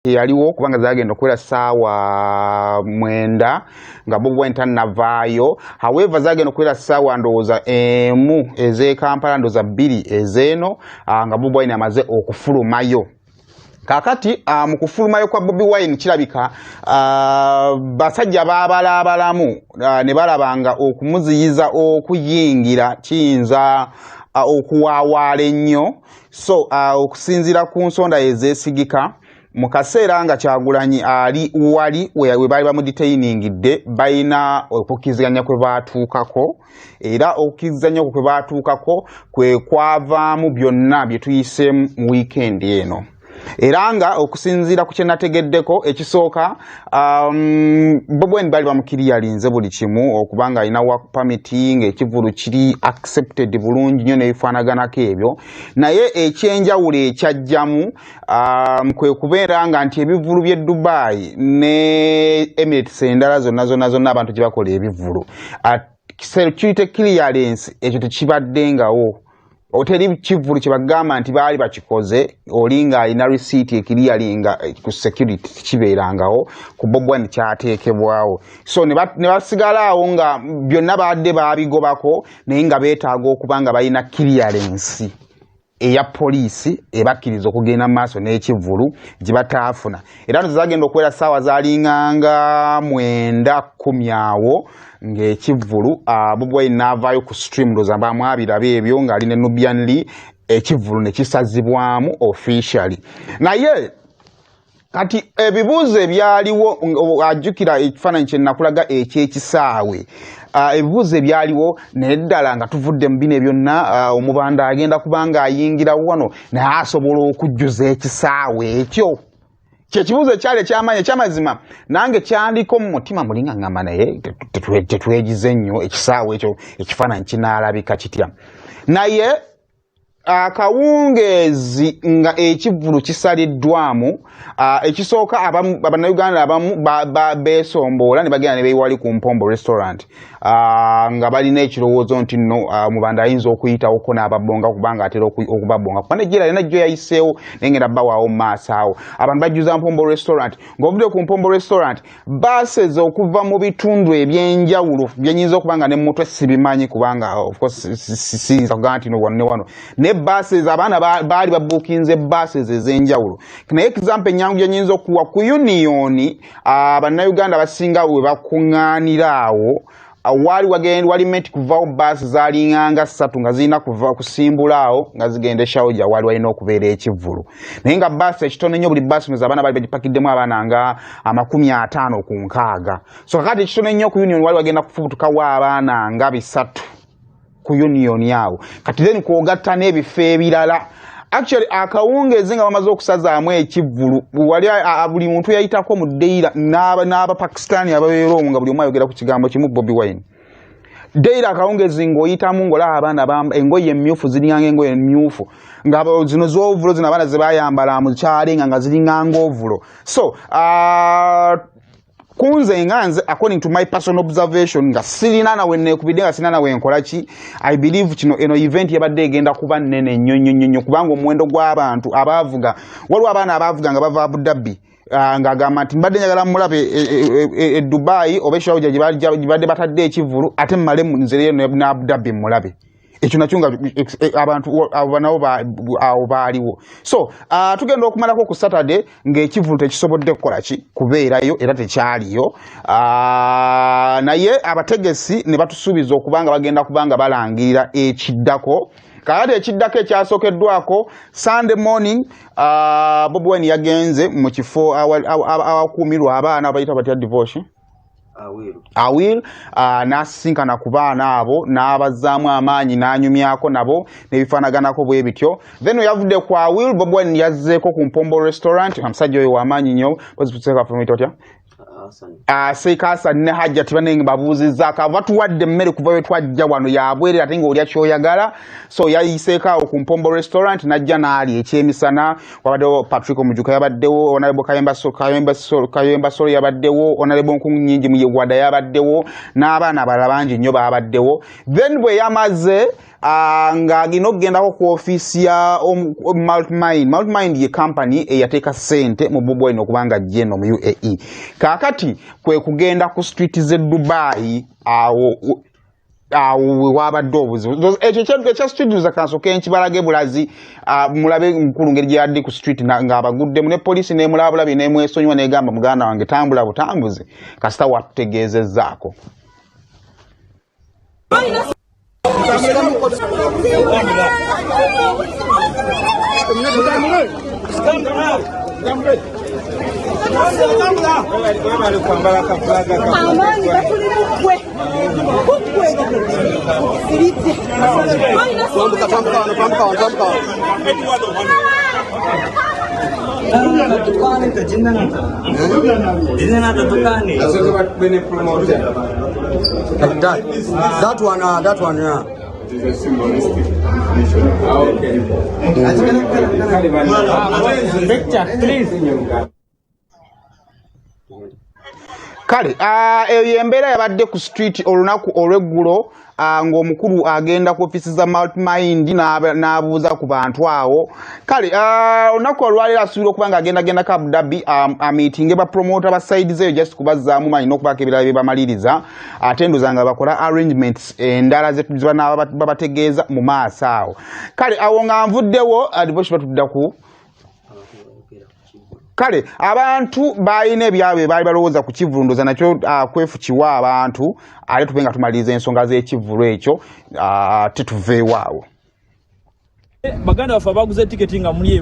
yaliwo kubanga zagenda okuwera ssaawa 9 nga Bobi Wine tannavaayo. However zagenda okuwera ssaawa ndowooza emu ez'e Kampala, ndowooza 2 ez'eno nga Bobi Wine amaze okufulumayo. Kakati mu kufulumayo kwa Bobi Wine kirabika basajja baabalabalamu ne balabanga okumuziyiza okuyingira kiyinza okuwaawaala ennyo. So okusinziira ku nsonda ezeesigika mu kaseera nga Kyagulanyi ali wali we baali bamudetainingidde balina okukkiziganya kwe baatuukako, era okukkiziganya kwe baatuukako kwe kwavaamu byonna bye tuyiseemu mu weekend eno. Era nga okusinziira ku kyenategeddeko ekisooka Bobi Wine baali bamukiriyalinze buli kimu okubanga alina work permit ng'ekivvulu kiri accepted bulungi nnyo n'ebifaanaganako ebyo, naye ekyenjawulo ekyajjamu kwe kubeera nga nti ebivvulu by'e Dubai ne Emirates endala zonna abantu gye bakola ebivvulu security clearance ekyo tekibaddengawo. Oteri kivvulu kye bagamba nti baali bakikoze olinga alina receipt ekiriyalinga ku security kibeerangawo, ku Bobi Wine kyateekebwawo. So ne basigala awo nga byonna baadde baabigobako naye nga beetaaga okuba nga balina clearance eya poliisi ebakkiriza okugenda mu maaso n'ekivvulu gye bataafuna. Era zagenda okuwera ssaawa zaalinganga 9-10 awo ng'ekivvulu Bobi Wine n'avaayo ku stream ndowooza bamwabiraba ebyo ng'ali ne Nubian Lee, ekivvulu ne kisazzibwamu officially. Naye kati ebibuuzo ebyaliwo ajjukira ekifaananyi kye nakulaga eky'ekisaawe, ebibuuzo ebyaliwo naye ddala nga tuvudde mu bino byonna omubanda agenda kubanga ayingira wano naye asobola okujjuza ekisaawe ekyo. Kyekibuuzo ekyali eky'amazima nange kyaliko mu mutima mulinga ngamba naye tetwegize nnyo ekisaawe ekyo ekifaananyi kinaalabika kitya. Naye akawungeezi nga ekivvulu kisaliddwamu, ekisooka abannayuganda abamu beesomboola ne bagenda ne beewali ku Mpombo restaurant nga balina ekirowoozo nti nno mubanda ayinza okuyitawoko n'ababonga kubanga atera okubabonga kuba nejjera yena jjo yayiseewo naye ngenda bbawaawo mu maaso awo. Abantu bajjuza Mpombo restaurant, ng'ovudde ku Mpombo restaurant buses okuva mu bitundu ebyenjawulo byenyinza okuba nga ne mutwe sibimanyi kubanga of course siyinza kugamba nti no wano ne wano, ne buses abaana baali babuukinze buses ez'enjawulo. Naye example ennyangu gye nnyinza okuwa ku Union bannayuganda abasinga we bakuŋŋaanira awo wali meant kuvaawo baasi zaalinganga 3 nga zirina kusimbula awo nga zigenda eshawuja wali walina okubeera ekivvulu. Naye nga baasi ekitono ennyo buli baasi mwezi abaana baali bagipakiddemu abaana nga 50 ku 6. So kakati ekitono ennyo ku Union wali wagenda kufubutukawo abaana nga 3 ku Union awo. Kati then kwogatta n'ebifo ebirala. Actually akawungeezi nga bamaze okusazaamu ekivvulu wali buli muntu yayitako mu Deira n'aba Pakistani ababeera omwo nga buli omu ayogera ku kigambo kimu Bobi Wine. Deira akawungeezi ng'oyitamu ng'olaba abaana engoye emmyufu ziringanga engoye emmyufu nga zino z'ovulo zino abaana ze baayambala mu kyale nga ziringanga ovulo. So kunze nganze according to my personal observation nga sirina nawe nekubidde nga sirina nawe nkola ki, I believe kino eno event yabadde egenda kuba nnene nnyo kubanga omuwendo gw'abantu abaavuga waliwo abaana abaavuga nga bava Abu Dhabi nga agamba nti mbadde njagala mulabe e Dubai oba eshawuja gye badde batadde ekivvulu ate mmale nzereyo ne Abu Dhabi mulabe. Ekyo nakyo nga abantu abo nabo awo baaliwo. So tugenda okumalako ku Saturday ng'ekivvulu tekisobodde kukola ki kubeerayo era tekyaliyo. Naye abategesi ne batusuubiza okubanga bagenda kubanga balangirira ekiddako. Kakati ekiddako ekyasookeddwako Sunday morning Bobi Wine yagenze mu kifo awakuumirwa abaana abayita batya devotion Awil n'asisinkana ku baana abo n'abazaamu amaanyi n'anyumyako nabo n'ebifaanaganako bwe bityo. Then yavudde ku Awil Bobi Wine yazzeeko ku Mpombo restaurant, omusajja oyo w'amaanyi nnyo pozituseeka from it otya Seekasa ne Hajjati banenge babuuzizzaako batuwadde emmere kuva we twajja wano yabwerera ate ng'olya ky'oyagala so yayiseekaawo ku Mpombo restaurant n'ajja n'ali ekyemisana wabaddewo Patrick Omujuka yabaddewo Honorable Kayemba Solo yabaddewo Honorable Nkunnyingi Muyewada yabaddewo n'abaana abalala bangi nnyo babaddewo then bwe yamaze ng'agenda okugendako ku ofiisi ya Maltmind ye company eyateeka ssente mu Bobi Wine okubanga ajja eno mu UAE kaakati kwe kugenda ku street ze Dubai awo wabadde obuzibu ekyo ekya studios kansoke nkibalage bulazi mulabe mukulu ngeri gyaddi ku street ng'abaguddemu ne poliisi n'emulabulabi n'emwesonyiwa n'egamba muganda wange tambula butambuze kasita watutegeezezzaako That one, yeah. It is a symbolistic definition. Okay. Kale eyo embeera yabadde ku street olunaku olw'eggulo ng'omukulu agenda ku ofiisi za Maltmind n'abuuza ku bantu awo kale olunaku olwaleero asuubira okuba ng'agenda ku Abu Dhabi amiitinge bapromota ba side zeeyo just kubazzaamu manyi n'okubaako ebirala bye bamaliriza ate ndoza nga bakola arrangements endala babategeeza mu maaso awo kale awo nga nvuddewo divosi batudda ku kale abantu balina ebyabwe baali balowooza ku kivvulu ndoza nakyo kwefukiwa abantu ate tube nga tumaliriza ensonga z'ekivvulu ekyo tetuveewaawo baganda baffe abaguze tiketi nga muli